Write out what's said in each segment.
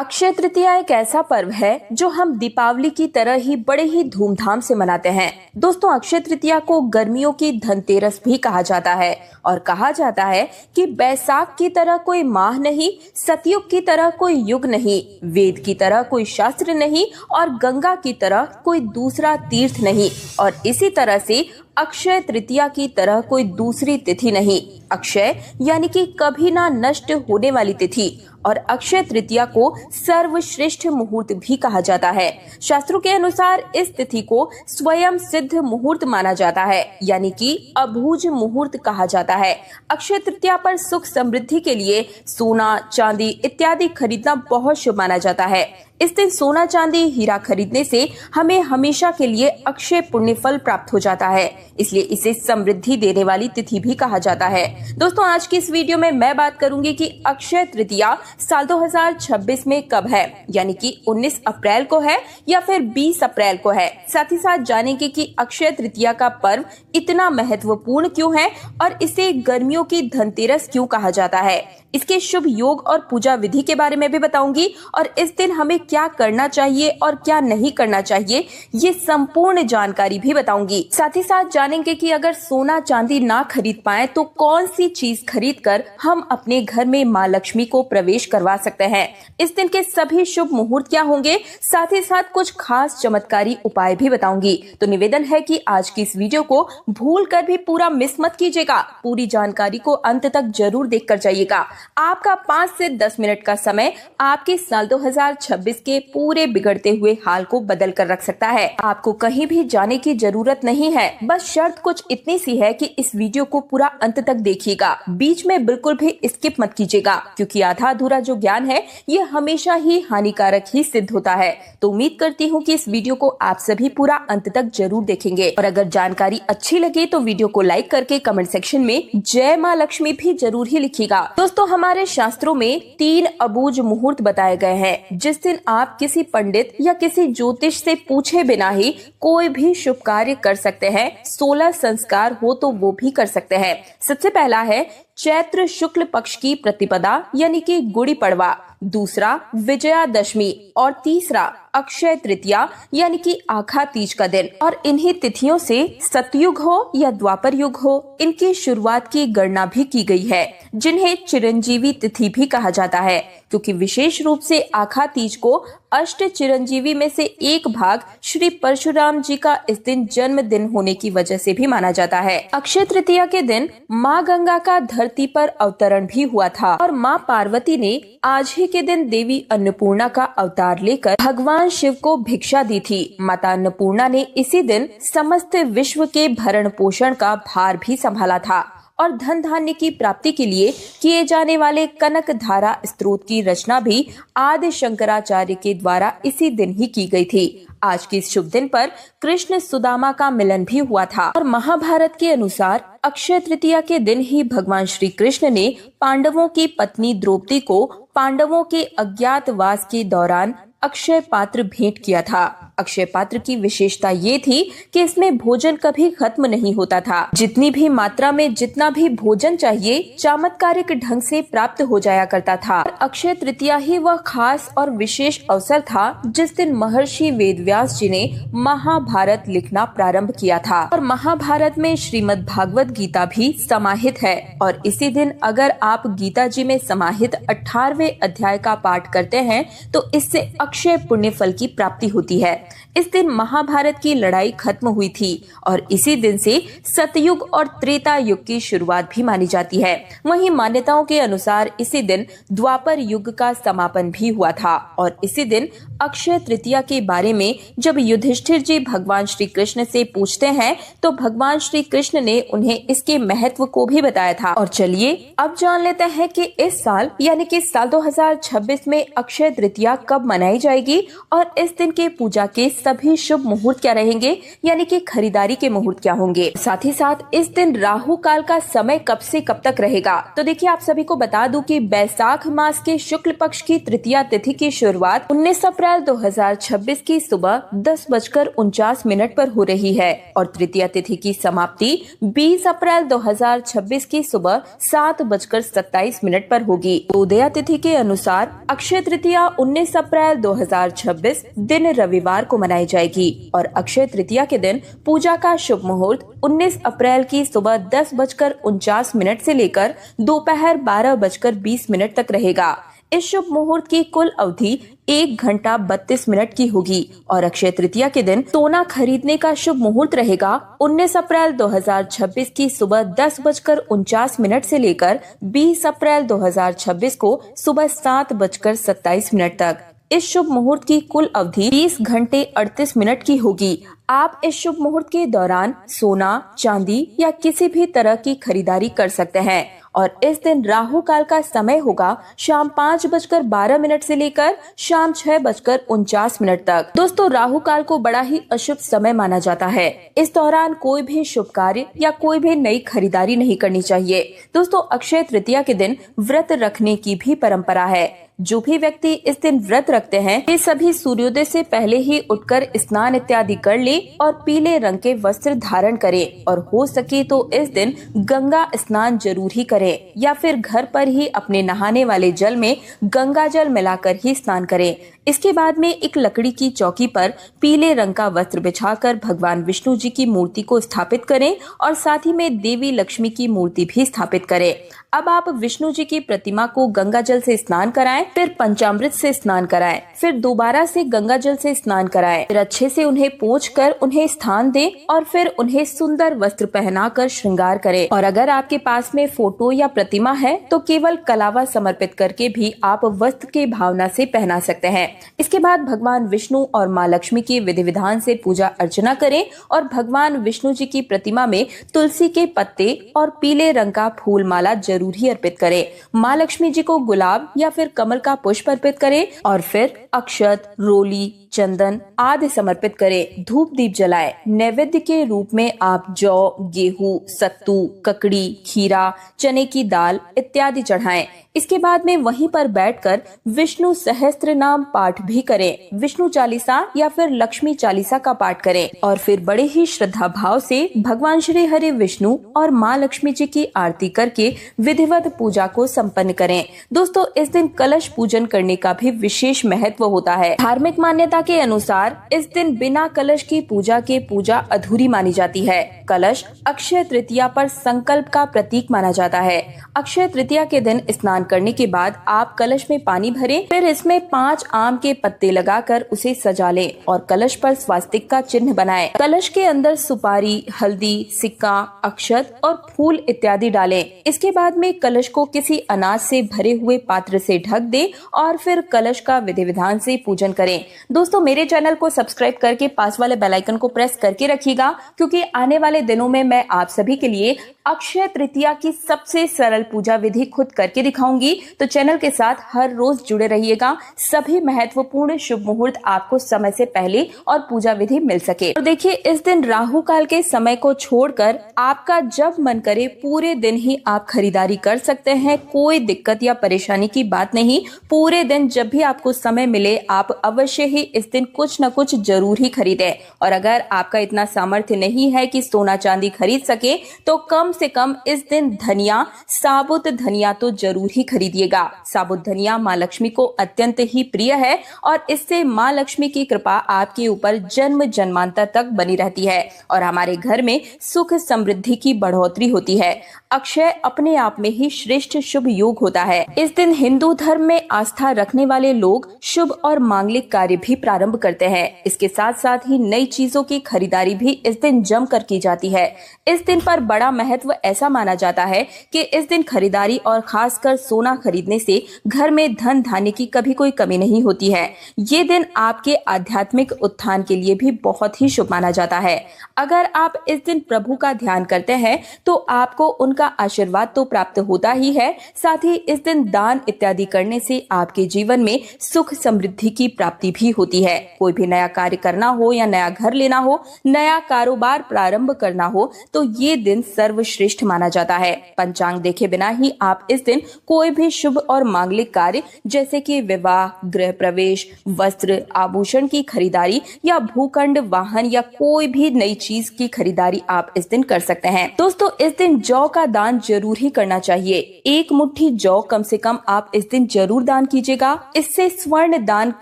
अक्षय तृतीया एक ऐसा पर्व है जो हम दीपावली की तरह ही बड़े ही धूमधाम से मनाते हैं। दोस्तों, अक्षय तृतीया को गर्मियों की धनतेरस भी कहा जाता है और कहा जाता है कि बैसाख की तरह कोई माह नहीं, सतयुग की तरह कोई युग नहीं, वेद की तरह कोई शास्त्र नहीं और गंगा की तरह कोई दूसरा तीर्थ नहीं और इसी तरह से अक्षय तृतीया की तरह कोई दूसरी तिथि नहीं। अक्षय यानी कि कभी ना नष्ट होने वाली तिथि और अक्षय तृतीया को सर्वश्रेष्ठ मुहूर्त भी कहा जाता है। शास्त्रों के अनुसार इस तिथि को स्वयं सिद्ध मुहूर्त माना जाता है, यानी कि अभूज मुहूर्त कहा जाता है। अक्षय तृतीया पर सुख समृद्धि के लिए सोना, चांदी इत्यादि खरीदना बहुत शुभ माना जाता है। इस दिन सोना, चांदी, हीरा खरीदने से हमें हमेशा के लिए अक्षय पुण्य फल प्राप्त हो जाता है, इसलिए इसे समृद्धि देने वाली तिथि भी कहा जाता है। दोस्तों, आज की इस वीडियो में मैं बात करूंगी कि अक्षय तृतीया साल 2026 में कब है, यानी कि 19 अप्रैल को है या फिर 20 अप्रैल को है। साथ ही साथ जानेंगे कि अक्षय तृतीया का पर्व इतना महत्वपूर्ण क्यों है और इसे गर्मियों की धनतेरस क्यों कहा जाता है। इसके शुभ योग और पूजा विधि के बारे में भी बताऊंगी और इस दिन हमें क्या करना चाहिए और क्या नहीं करना चाहिए, ये संपूर्ण जानकारी भी बताऊंगी। साथ ही साथ जानेंगे कि अगर सोना चांदी ना खरीद पाए तो कौन सी चीज खरीद कर हम अपने घर में माँ लक्ष्मी को प्रवेश करवा सकते हैं। इस दिन के सभी शुभ मुहूर्त क्या होंगे, साथ ही साथ कुछ खास चमत्कारी उपाय भी बताऊंगी। तो निवेदन है कि आज की इस वीडियो को भूल कर भी पूरा मिस मत कीजिएगा, पूरी जानकारी को अंत तक जरूर देख कर जाइएगा। आपका 5 से 10 मिनट का समय आपके साल 2026 के पूरे बिगड़ते हुए हाल को बदल कर रख सकता है। आपको कहीं भी जाने की जरूरत नहीं है, बस शर्त कुछ इतनी सी है कि इस वीडियो को पूरा अंत तक देखिएगा, बीच में बिल्कुल भी स्किप मत कीजिएगा, क्योंकि आधा अधूरा जो ज्ञान है ये हमेशा ही हानिकारक ही सिद्ध होता है। तो उम्मीद करती हूँ कि इस वीडियो को आप सभी पूरा अंत तक जरूर देखेंगे और अगर जानकारी अच्छी लगे तो वीडियो को लाइक करके कमेंट सेक्शन में जय माँ लक्ष्मी भी जरूर ही लिखिएगा। दोस्तों, हमारे शास्त्रों में 3 अबूझ मुहूर्त बताए गए हैं, जिस दिन आप किसी पंडित या किसी ज्योतिष से पूछे बिना ही कोई भी शुभ कार्य कर सकते हैं। 16 संस्कार हो तो वो भी कर सकते हैं। सबसे पहला है चैत्र शुक्ल पक्ष की प्रतिपदा यानी कि गुड़ी पड़वा, दूसरा विजयादशमी और तीसरा अक्षय तृतीया यानी कि आखा तीज का दिन। और इन्हीं तिथियों से सतयुग हो या द्वापर युग हो, इनकी शुरुआत की गणना भी की गई है, जिन्हें चिरंजीवी तिथि भी कहा जाता है, क्योंकि विशेष रूप से आखा तीज को अष्ट चिरंजीवी में से एक भाग श्री परशुराम जी का इस दिन जन्मदिन होने की वजह से भी माना जाता है। अक्षय तृतीया के दिन माँ गंगा का धरती पर अवतरण भी हुआ था और माँ पार्वती ने आज ही के दिन देवी अन्नपूर्णा का अवतार लेकर भगवान शिव को भिक्षा दी थी। माता अन्नपूर्णा ने इसी दिन समस्त विश्व के भरण पोषण का भार भी संभाला था और धन धान्य की प्राप्ति के लिए किए जाने वाले कनक धारा स्त्रोत की रचना भी आदि शंकराचार्य के द्वारा इसी दिन ही की गई थी। आज के इस शुभ दिन पर कृष्ण सुदामा का मिलन भी हुआ था और महाभारत के अनुसार अक्षय तृतीया के दिन ही भगवान श्री कृष्ण ने पांडवों की पत्नी द्रौपदी को पांडवों के अज्ञातवास के दौरान अक्षय पात्र भेंट किया था। अक्षय पात्र की विशेषता ये थी कि इसमें भोजन कभी खत्म नहीं होता था। जितनी भी मात्रा में जितना भी भोजन चाहिए चमत्कारिक ढंग से प्राप्त हो जाया करता था। अक्षय तृतीया ही वह खास और विशेष अवसर था जिस दिन महर्षि वेदव्यास जी ने महाभारत लिखना प्रारंभ किया था और महाभारत में श्रीमद् भागवत गीता भी समाहित है। और इसी दिन अगर आप गीता जी में समाहित 18वें अध्याय का पाठ करते हैं तो इससे अक्षय पुण्य फल की प्राप्ति होती है। इस दिन महाभारत की लड़ाई खत्म हुई थी और इसी दिन से सतयुग और त्रेता युग की शुरुआत भी मानी जाती है। वहीं मान्यताओं के अनुसार इसी दिन द्वापर युग का समापन भी हुआ था और इसी दिन अक्षय तृतीया के बारे में जब युधिष्ठिर जी भगवान श्री कृष्ण से पूछते हैं तो भगवान श्री कृष्ण ने उन्हें इसके महत्व को भी बताया था। और चलिए अब जान लेते हैं कि इस साल यानी कि साल 2026 में अक्षय तृतीया कब मनाई जाएगी और इस दिन के पूजा के सभी शुभ मुहूर्त क्या रहेंगे, यानी कि खरीदारी के मुहूर्त क्या होंगे। साथ ही साथ इस दिन राहु काल का समय कब से कब तक रहेगा। तो देखिए, आप सभी को बता दूं कि बैसाख मास के शुक्ल पक्ष की तृतीया तिथि की शुरुआत 19 अप्रैल 2026 की सुबह 10:49 पर हो रही है और तृतीया तिथि की समाप्ति 20 अप्रैल 2026 की सुबह 7:27 पर होगी। उदया तिथि के अनुसार अक्षय तृतीया 19 अप्रैल 2026 दिन रविवार को मनाई जाएगी और अक्षय तृतीया के दिन पूजा का शुभ मुहूर्त 19 अप्रैल की सुबह 10:49 से लेकर दोपहर 12:20 तक रहेगा। इस शुभ मुहूर्त की कुल अवधि 1 घंटा 32 मिनट की होगी और अक्षय तृतीया के दिन सोना खरीदने का शुभ मुहूर्त रहेगा 19 अप्रैल 2026 की सुबह 10:49 से लेकर 20 अप्रैल 2026 को सुबह 7:27 तक। इस शुभ मुहूर्त की कुल अवधि 20 घंटे 38 मिनट की होगी। आप इस शुभ मुहूर्त के दौरान सोना, चांदी या किसी भी तरह की खरीदारी कर सकते हैं और इस दिन राहु काल का समय होगा शाम 5:12 से लेकर शाम 6:49 तक। दोस्तों, राहु काल को बड़ा ही अशुभ समय माना जाता है। इस दौरान कोई भी शुभ कार्य या कोई भी नई खरीदारी नहीं करनी चाहिए। दोस्तों, अक्षय तृतीया के दिन व्रत रखने की भी परंपरा है। जो भी व्यक्ति इस दिन व्रत रखते हैं वे सभी सूर्योदय से पहले ही उठकर स्नान इत्यादि कर ले और पीले रंग के वस्त्र धारण करें और हो सके तो इस दिन गंगा स्नान जरूर ही करें या फिर घर पर ही अपने नहाने वाले जल में गंगा जल मिलाकर ही स्नान करें। इसके बाद में एक लकड़ी की चौकी पर पीले रंग का वस्त्र बिछाकर भगवान विष्णु जी की मूर्ति को स्थापित करें और साथ ही में देवी लक्ष्मी की मूर्ति भी स्थापित करें। अब आप विष्णु जी की प्रतिमा को गंगा जल से स्नान कराएं, फिर पंचामृत से स्नान कराएं, फिर दोबारा से गंगा जल से स्नान कराएं, फिर अच्छे से उन्हें पोंछकर उन्हें स्थान दें और फिर उन्हें सुंदर वस्त्र पहनाकर श्रृंगार करें। और अगर आपके पास में फोटो या प्रतिमा है तो केवल कलावा समर्पित करके भी आप वस्त्र के भावना से पहना सकते हैं। इसके बाद भगवान विष्णु और माँ लक्ष्मी की विधि विधान से पूजा अर्चना करें और भगवान विष्णु जी की प्रतिमा में तुलसी के पत्ते और पीले रंग का फूल माला जरूर ही अर्पित करें। माँ लक्ष्मी जी को गुलाब या फिर कमल का पुष्प अर्पित करें और फिर अक्षत, रोली, चंदन आदि समर्पित करें। धूप दीप जलाएं। नैवेद्य के रूप में आप जौ, गेहूं, सत्तू, ककड़ी, खीरा, चने की दाल इत्यादि चढ़ाएं। इसके बाद में वहीं पर बैठकर विष्णु सहस्त्र नाम पाठ भी करें। विष्णु चालीसा या फिर लक्ष्मी चालीसा का पाठ करें और फिर बड़े ही श्रद्धा भाव से भगवान श्री हरि विष्णु और माँ लक्ष्मी जी की आरती करके विधिवत पूजा को संपन्न करें। दोस्तों, इस दिन कलश पूजन करने का भी विशेष महत्व होता है। धार्मिक मान्यता के अनुसार इस दिन बिना कलश की पूजा के पूजा अधूरी मानी जाती है। कलश अक्षय तृतीया पर संकल्प का प्रतीक माना जाता है। अक्षय तृतीया के दिन स्नान करने के बाद आप कलश में पानी भरें, फिर इसमें 5 आम के पत्ते लगाकर उसे सजा लें और कलश पर स्वास्तिक का चिन्ह बनाएं। कलश के अंदर सुपारी, हल्दी, सिक्का, अक्षत और फूल इत्यादि डालें। इसके बाद में कलश को किसी अनाज से भरे हुए पात्र से ढक दें और फिर कलश का विधि विधान से पूजन करें। दोस्तों, मेरे चैनल को सब्सक्राइब करके पास वाले बेल आइकन को प्रेस करके रखिएगा, क्योंकि आने वाले दिनों में मैं आप सभी के लिए अक्षय तृतीया की सबसे सरल पूजा विधि खुद करके दिखाऊंगी। तो चैनल के साथ हर रोज जुड़े रहिएगा। सभी महत्वपूर्ण शुभ मुहूर्त आपको समय से पहले और पूजा विधि मिल सके। और देखिए, इस दिन राहु काल के समय को छोड़कर आपका जब मन करे पूरे दिन ही आप खरीदारी कर सकते हैं। कोई दिक्कत या परेशानी की बात नहीं। पूरे दिन जब भी आपको समय मिले आप अवश्य ही इस दिन कुछ न कुछ जरूर ही खरीदें। और अगर आपका इतना सामर्थ्य नहीं है कि सोना चांदी खरीद सके तो कम से कम इस दिन धनिया, साबुत धनिया तो जरूर ही खरीदिएगा। साबुत धनिया माँ लक्ष्मी को अत्यंत ही प्रिय है और इससे माँ लक्ष्मी की कृपा आपके ऊपर जन्म जन्मांतर तक बनी रहती है और हमारे घर में सुख समृद्धि की बढ़ोतरी होती है। अक्षय अपने आप में ही श्रेष्ठ शुभ योग होता है। इस दिन हिंदू धर्म में आस्था रखने वाले लोग शुभ और मांगलिक कार्य भी प्रारंभ करते हैं। इसके साथ साथ ही नई चीजों की खरीदारी भी इस दिन जमकर की जाती है। इस दिन पर बड़ा महत्व ऐसा माना जाता है कि इस दिन खरीदारी और खासकर सोना खरीदने से घर में धन धान्य की कभी कोई कमी नहीं होती है। ये दिन आपके आध्यात्मिक उत्थान के लिए भी बहुत ही शुभ माना जाता है। अगर आप इस दिन प्रभु का ध्यान करते हैं तो आपको उनका आशीर्वाद तो प्राप्त होता ही है, साथ ही इस दिन दान इत्यादि करने से आपके जीवन में सुख समृद्धि की प्राप्ति भी होती है। होती है। कोई भी नया कार्य करना हो या नया घर लेना हो, नया कारोबार प्रारंभ करना हो तो ये दिन सर्वश्रेष्ठ माना जाता है। पंचांग देखे बिना ही आप इस दिन कोई भी शुभ और मांगलिक कार्य जैसे कि विवाह, गृह प्रवेश, वस्त्र, आभूषण की खरीदारी या भूखंड, वाहन या कोई भी नई चीज की खरीदारी आप इस दिन कर सकते हैं। दोस्तों, इस दिन जौ का दान जरूर ही करना चाहिए। एक मुट्ठी जौ कम से कम आप इस दिन जरूर दान कीजिएगा। इससे स्वर्ण दान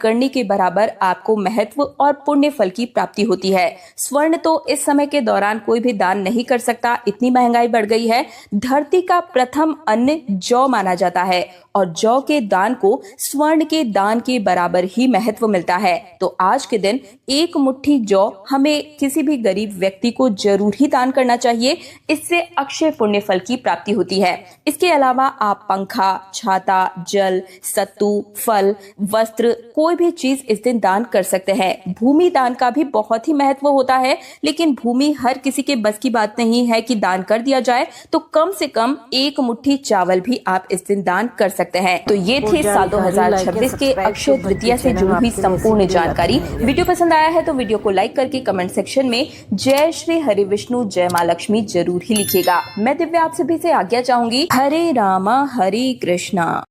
करने के बराबर आपको महत्व और पुण्य फल की प्राप्ति होती है। स्वर्ण तो इस समय के दौरान कोई भी दान नहीं कर सकता, इतनी महंगाई बढ़ गई है। धरती का प्रथम अन्न जौ माना जाता है और जौ के दान को स्वर्ण के दान के बराबर ही महत्व मिलता है। तो आज के दिन एक मुट्ठी जौ हमें किसी भी गरीब व्यक्ति को जरूर ही दान करना चाहिए। इससे अक्षय पुण्य फल की प्राप्ति होती है। इसके अलावा आप पंखा, छाता, जल, सत्तू, फल, वस्त्र, कोई भी चीज इस दिन दान कर सकते हैं। भूमि दान का भी बहुत ही महत्व होता है, लेकिन भूमि हर किसी के बस की बात नहीं है कि दान कर दिया जाए, तो कम से कम एक मुट्ठी चावल भी आप इस दिन दान कर सकते हैं। तो ये थी साल 2026 के अक्षय तृतीया से जुड़ी हुई संपूर्ण जानकारी। वीडियो पसंद आया है तो वीडियो को लाइक करके कमेंट सेक्शन में जय श्री हरि विष्णु जय माँ लक्ष्मी जरूर ही लिखिएगा। मैं दिव्या आप सभी से आज्ञा चाहूंगी। हरे रामा हरे कृष्णा।